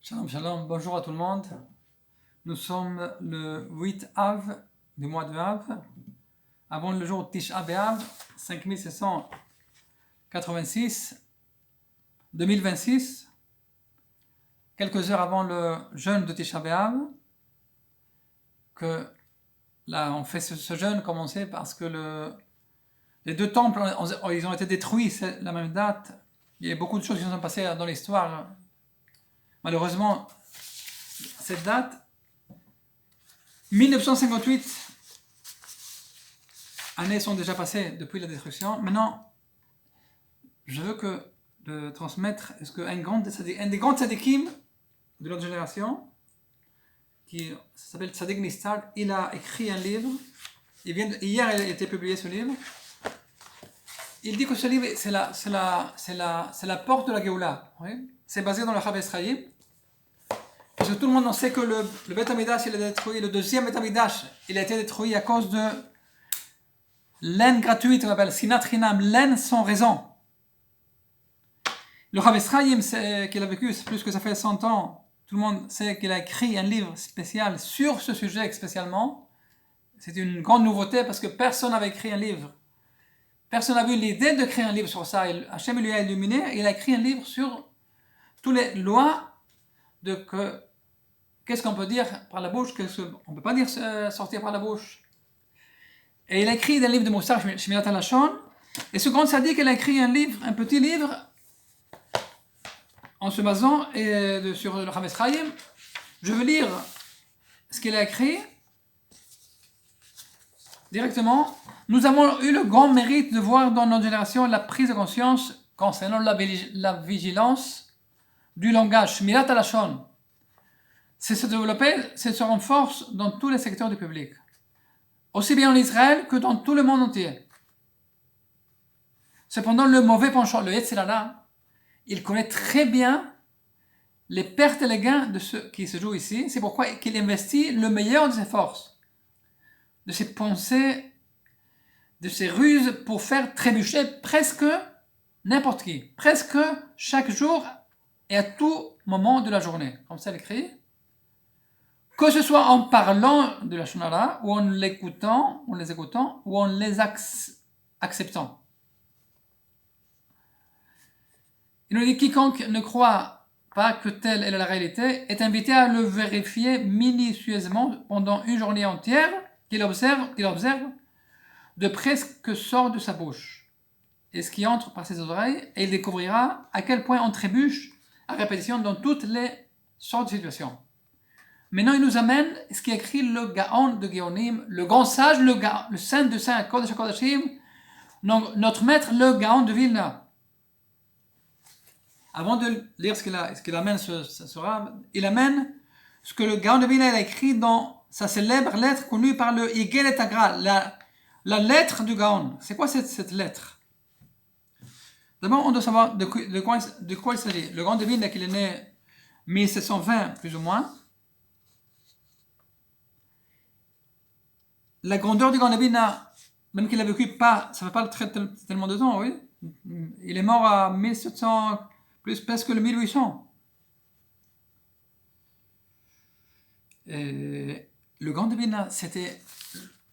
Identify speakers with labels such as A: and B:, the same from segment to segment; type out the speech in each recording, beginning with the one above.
A: Shalom, shalom, bonjour à tout le monde. Nous sommes le 8 Av du mois de Av, avant le jour Tisha B'Av, 5786, 2026, quelques heures avant le jeûne de Tisha B'Av, que là on fait ce jeûne commencer parce que les deux temples ils ont été détruits, c'est la même date. Il y a beaucoup de choses qui se sont passées dans l'histoire. Malheureusement, cette date, 1958 années sont déjà passées depuis la destruction. Maintenant, je veux de transmettre ce qu'un des grands tzadikim de notre génération, qui s'appelle Tzadik Nistar, il a écrit un livre. Hier, il a été publié ce livre. Il dit que ce livre, c'est la porte de la Géoula. Oui? C'est basé dans le Chavetz Chaim. Parce que tout le monde en sait que le Beth Amidash, il a détruit, le deuxième Beth Amidash, il a été détruit à cause de l'aine gratuite, on appelle Sinat Chinam, l'aine sans raison. Le Chavetz Chaim, qu'il a vécu plus que ça fait 100 ans, tout le monde sait qu'il a écrit un livre spécial sur ce sujet spécialement. C'est une grande nouveauté parce que personne n'avait écrit un livre. Personne n'a eu l'idée de créer un livre sur ça. Hachem lui a illuminé, il a écrit un livre sur toutes les lois de qu'est-ce qu'on peut dire par la bouche, qu'est-ce qu'on ne peut pas dire sortir par la bouche. Et il a écrit un livre de Moussar, Shmirat HaLashon. Et ce grand sadique, il a écrit un petit livre, en se basant sur le Chavetz Chaim. Je veux lire ce qu'il a écrit directement. Nous avons eu le grand mérite de voir dans notre génération la prise de conscience concernant la vigilance du langage, Shmirat HaLashon. C'est se développer, c'est se renforcer dans tous les secteurs du public. Aussi bien en Israël que dans tout le monde entier. Cependant, le mauvais penchant, le Yetzer Hara, il connaît très bien les pertes et les gains de ce qui se joue ici. C'est pourquoi il investit le meilleur de ses forces, de ses pensées, de ses ruses pour faire trébucher presque n'importe qui, presque chaque jour et à tout moment de la journée. Comme ça, il écrit. Que ce soit en parlant de la Shonara, ou en les écoutant, ou en les acceptant. Il nous dit quiconque ne croit pas que telle est la réalité est invité à le vérifier minutieusement pendant une journée entière qu'il observe de près ce que sort de sa bouche et ce qui entre par ses oreilles, et il découvrira à quel point on trébuche à répétition dans toutes les sortes de situations. Maintenant, il nous amène ce qui est écrit le Gaon de Géonim, le grand sage, le saint de saint Kodesh HaKodashim, notre maître, le Gaon de Vilna. Avant de lire ce qu'il amène, il amène ce que le Gaon de Vilna a écrit dans sa célèbre lettre connue par le Igelet Agra, la lettre du Gaon. C'est quoi cette lettre? D'abord, on doit savoir de quoi il s'agit. Le Gaon de Vilna, qu'il est né 1720 plus ou moins. La grandeur du Gaon de Vilna, même qu'il a vécu ça ne fait pas tellement de temps, oui. Il est mort à 1700, plus presque le 1800. Et le Gaon de Vilna, c'était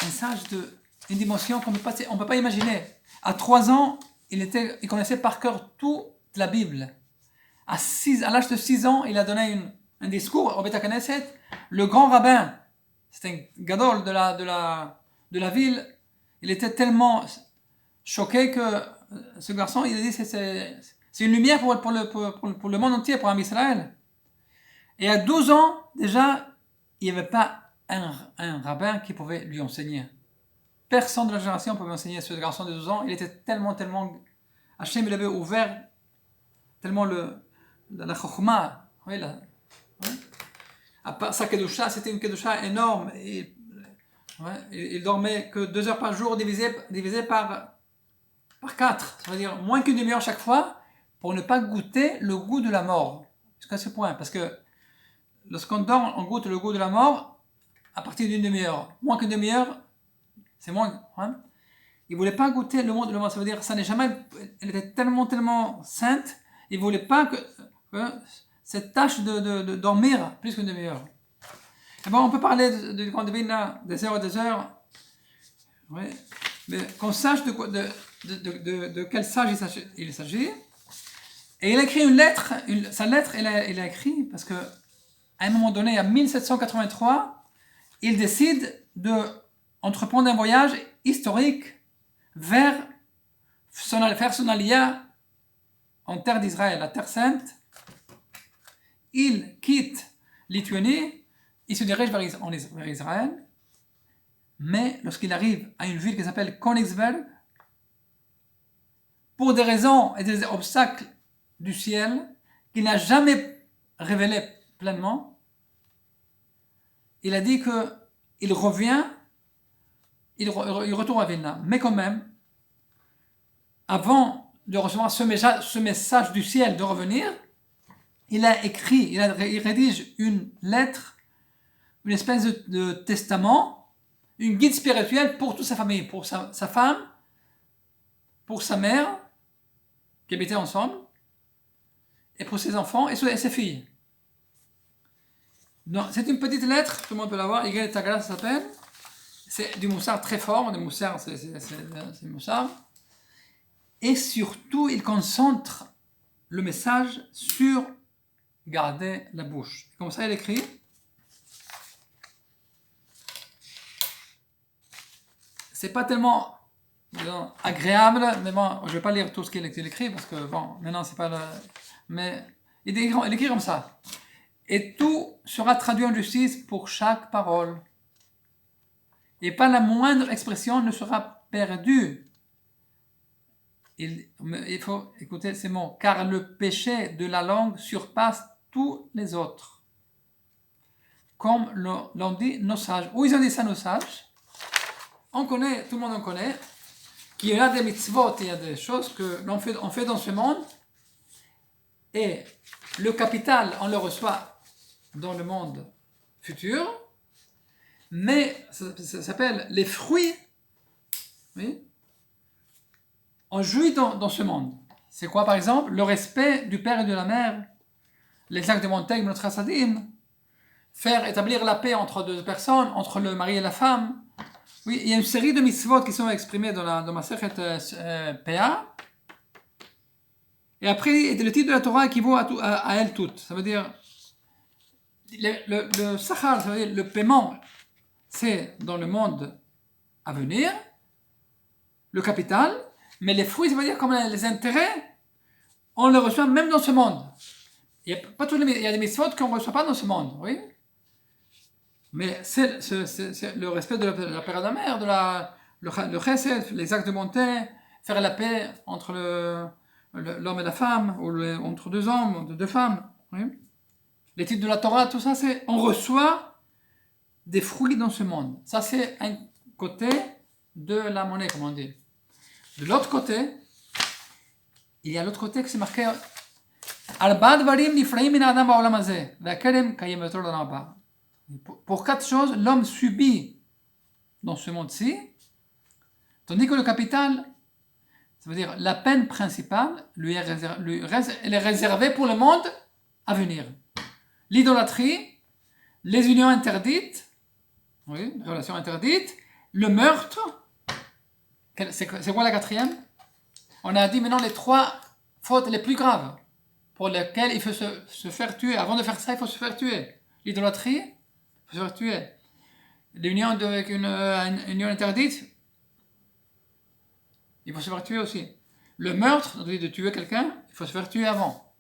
A: un sage d'une dimension qu'on ne peut pas imaginer. À 3 ans, il connaissait par cœur toute la Bible. À l'âge de 6 ans, il a donné un discours au Beth Knesset. Le grand rabbin, c'était un gadol de la ville, il était tellement choqué que ce garçon, il a dit c'est une lumière pour le monde entier, pour un Israël. Et à 12 ans, déjà, il n'y avait pas un rabbin qui pouvait lui enseigner. Personne de la génération pouvait enseigner ce garçon de 12 ans. Il était tellement, Hachem, il avait ouvert tellement la chokhma. Oui, sa kedusha, c'était une kedusha énorme. Il dormait que 2 heures par jour divisé par 4. Ça veut dire moins qu'une demi-heure chaque fois pour ne pas goûter le goût de la mort. Jusqu'à ce point. Parce que lorsqu'on dort, on goûte le goût de la mort à partir d'une demi-heure. Moins qu'une demi-heure, c'est moins. Hein? Il ne voulait pas goûter le monde de la mort. Ça veut dire ça n'est jamais. Elle était tellement sainte. Il ne voulait pas que cette tâche de dormir plus qu'une demi-heure. Et bon, on peut parler du grand Divina des heures et des heures, oui, mais qu'on sache de quel sage il s'agit. Et il a écrit une lettre, sa lettre, il a écrit, parce que à un moment donné, en 1783, il décide d'entreprendre un voyage historique vers faire son alia en terre d'Israël, la terre sainte. Il quitte Lituanie, il se dirige vers Israël, mais lorsqu'il arrive à une ville qui s'appelle Königsberg, pour des raisons et des obstacles du ciel, qu'il n'a jamais révélé pleinement, il a dit qu'il revient, il retourne à Vilna, mais quand même, avant de recevoir ce message du ciel de revenir, il rédige une lettre, une espèce de testament, une guide spirituelle pour toute sa famille, pour sa femme, pour sa mère, qui habitaient ensemble, et pour ses enfants et ses filles. C'est une petite lettre, tout le monde peut la voir, Yigal Tagala, ça s'appelle. C'est du moussard très fort, du moussard, c'est moussard. Et surtout, il concentre le message sur garder la bouche. Comme ça, il écrit. C'est pas tellement agréable, mais bon, je vais pas lire tout ce qu'il écrit parce que bon, maintenant c'est pas le. Mais il écrit comme ça. Et tout sera traduit en justice pour chaque parole. Et pas la moindre expression ne sera perdue. Il faut écouter ces mots. Car le péché de la langue surpasse tous les autres. Comme l'ont dit nos sages. Où ils ont dit ça, nos sages? On connaît, tout le monde en connaît, qu'il y a des mitzvot, il y a des choses que l'on fait dans ce monde. Et le capital, on le reçoit dans le monde futur, mais ça s'appelle les fruits, oui, on jouit dans ce monde. C'est quoi par exemple? Le respect du père et de la mère, les actes de Montaigne, notre chassadim, faire établir la paix entre deux personnes, entre le mari et la femme. Oui, il y a une série de mitzvot qui sont exprimées dans ma sechet PA. Et après, le titre de la Torah équivaut à elle toute. Ça veut dire, le sachar, ça veut dire le paiement, c'est dans le monde à venir, le capital, mais les fruits, ça veut dire comme les intérêts, on les reçoit même dans ce monde. Il y a des mitzvot qu'on ne reçoit pas dans ce monde, oui. Mais c'est le respect de la père et de la mère, le chesed, les actes de bonté, faire la paix entre l'homme et la femme, ou entre deux hommes, entre deux femmes. Oui. Les titres de la Torah, tout ça, c'est on reçoit des fruits dans ce monde. Ça, c'est un côté de la monnaie, comme on dit. De l'autre côté, il y a l'autre côté que c'est marqué pour 4 choses, l'homme subit dans ce monde-ci, tandis que le capital, ça veut dire la peine principale, elle est réservée pour le monde à venir. L'idolâtrie, les unions interdites, oui, les relations interdites, le meurtre. C'est quoi la quatrième? On a dit maintenant les 3 fautes les plus graves pour lesquelles il faut se faire tuer. Avant de faire ça, il faut se faire tuer. L'idolâtrie, il faut se faire tuer. L'union avec une union interdite, il faut se faire tuer aussi. Le meurtre, de tuer quelqu'un, il faut se faire tuer avant.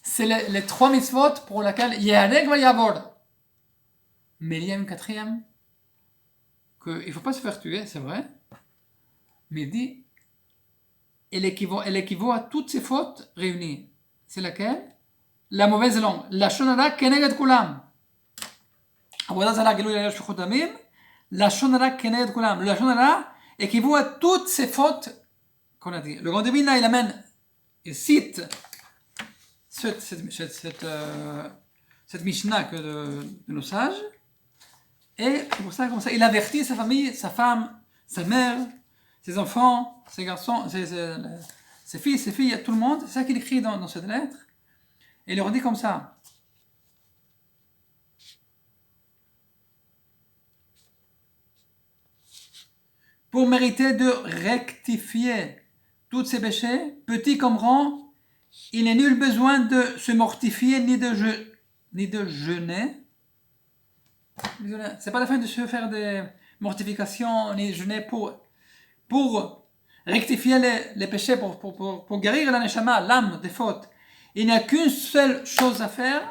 A: C'est les 3 mitzvot pour lesquelles Yehadek va yavor. Mais il y a une quatrième, qu'il ne faut pas se faire tuer, c'est vrai, mais il dit, elle équivaut à toutes ces fautes réunies. C'est laquelle? La mauvaise langue. La shonara keneged kulam. La shonara keneged kulam. La shonara équivaut à toutes ces fautes qu'on a dit. Le grand Divina, il cite cette Mishnah de nos sages, et c'est pour ça, comme ça, il avertit sa famille, sa femme, sa mère, ses enfants, ses garçons, ses fils, ses filles, tout le monde. C'est ça qu'il écrit dans cette lettre. Et il leur dit comme ça. Pour mériter de rectifier tous ces péchés, petits comme grands, il n'est nul besoin de se mortifier ni de jeûner. C'est pas la fin de se faire des mortifications ni jeûner pour rectifier les péchés, pour guérir la neshama, l'âme des fautes. Il n'y a qu'une seule chose à faire,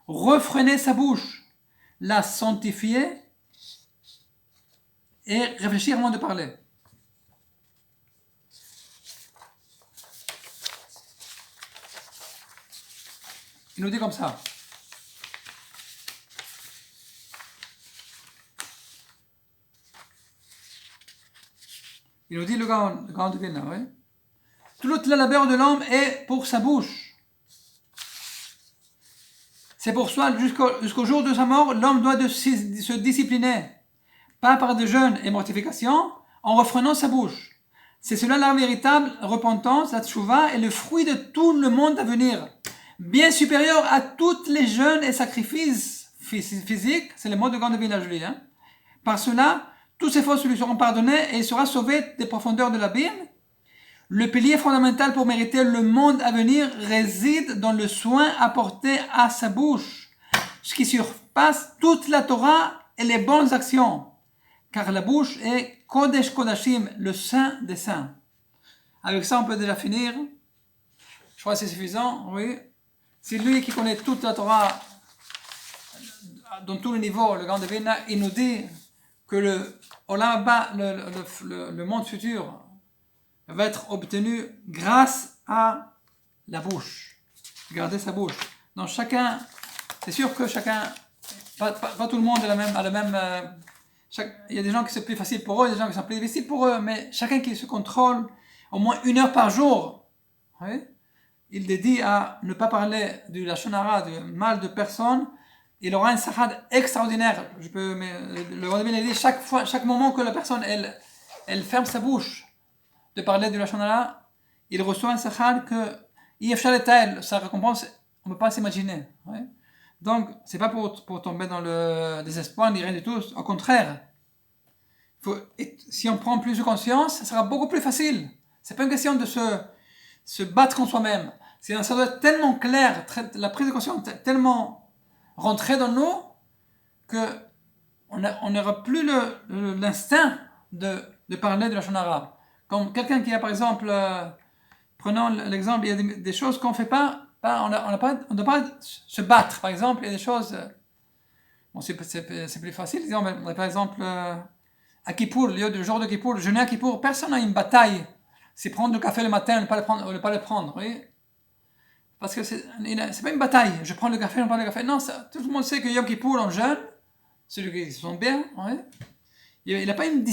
A: refréner sa bouche, la sanctifier et réfléchir avant de parler. Il nous dit comme ça. Il nous dit le grand de Vilna, oui. Tout le labeur de l'homme est pour sa bouche. C'est pour cela, jusqu'au jour de sa mort, l'homme doit se discipliner. Pas par de jeûnes et mortifications, en refrénant sa bouche. C'est cela la véritable repentance, la tchouva, est le fruit de tout le monde à venir. Bien supérieur à toutes les jeûnes et sacrifices physiques, c'est le mot de Grand Vilna, Julie. Par cela, tous ses fautes lui seront pardonnés et il sera sauvé des profondeurs de l'abîme. Le pilier fondamental pour mériter le monde à venir réside dans le soin apporté à sa bouche, ce qui surpasse toute la Torah et les bonnes actions. Car la bouche est Kodesh Kodashim, le saint des saints. Avec ça, on peut déjà finir. Je crois que c'est suffisant, oui. C'est lui qui connaît toute la Torah dans tous les niveaux, le grand de Vilna. Il nous dit que le Olam Haba, le monde futur, va être obtenu grâce à la bouche. Garder sa bouche. Donc chacun, c'est sûr que chacun, pas tout le monde a la même il y a des gens qui c'est plus facile pour eux, des gens qui sont plus difficiles pour eux, mais chacun qui se contrôle au moins 1 heure par jour, oui, il dédie à ne pas parler du lashon hara, du mal de personne, il aura un sahad extraordinaire. Le Grand Vilna dit chaque moment que la personne elle ferme sa bouche de parler du lashon hara, il reçoit un sahad que sa récompense on ne peut pas s'imaginer. Oui. Donc, c'est pas pour tomber dans le désespoir ni rien du tout. Au contraire, si on prend plus de conscience, ça sera beaucoup plus facile. C'est pas une question de se battre contre soi-même. Ça doit être tellement clair, la prise de conscience tellement rentrée dans nous que on n'aura plus l'instinct de parler de la Lashon Hara. Comme quelqu'un qui a, par exemple, prenons l'exemple, il y a des choses qu'on fait pas. On ne doit pas se battre, par exemple. Il y a des choses. Bon, c'est plus facile. Disons, par exemple, à Kippour, le jour de Kippour, jeûner à Kippour, personne n'a une bataille. C'est prendre du café le matin, ne pas le prendre. Oui? Parce que c'est pas une bataille. Je prends le café, je prends le café. Non, tout le monde sait que Yom Kippour, on jeûne. Celui qui se sent bien. Oui? Il n'a pas une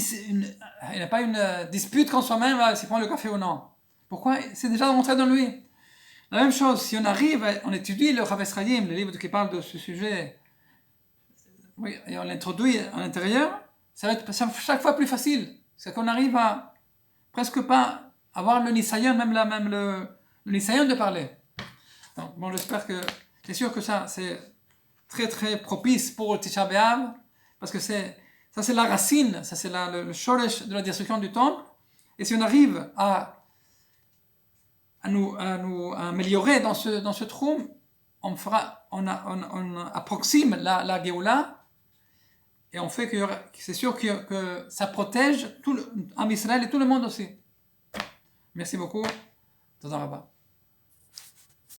A: dispute contre soi-même s'il prend le café ou non. Pourquoi? C'est déjà rentré dans lui. La même chose, si on étudie le Chavetz Chaim, le livre qui parle de ce sujet, oui, et on l'introduit à l'intérieur, ça va être chaque fois plus facile. C'est qu'on arrive à presque pas avoir le nisayon, même le nisayon de parler. Donc, bon, j'espère que, c'est sûr que ça, c'est très très propice pour le Tisha B'Av, parce que ça c'est la racine, ça c'est le shoresh de la destruction du temple, et si on arrive à nous améliorer dans ce trou, on approxime la Géoula et on fait que c'est sûr que ça protège tout Am Israël et tout le monde aussi. Merci beaucoup. Toda Rabba.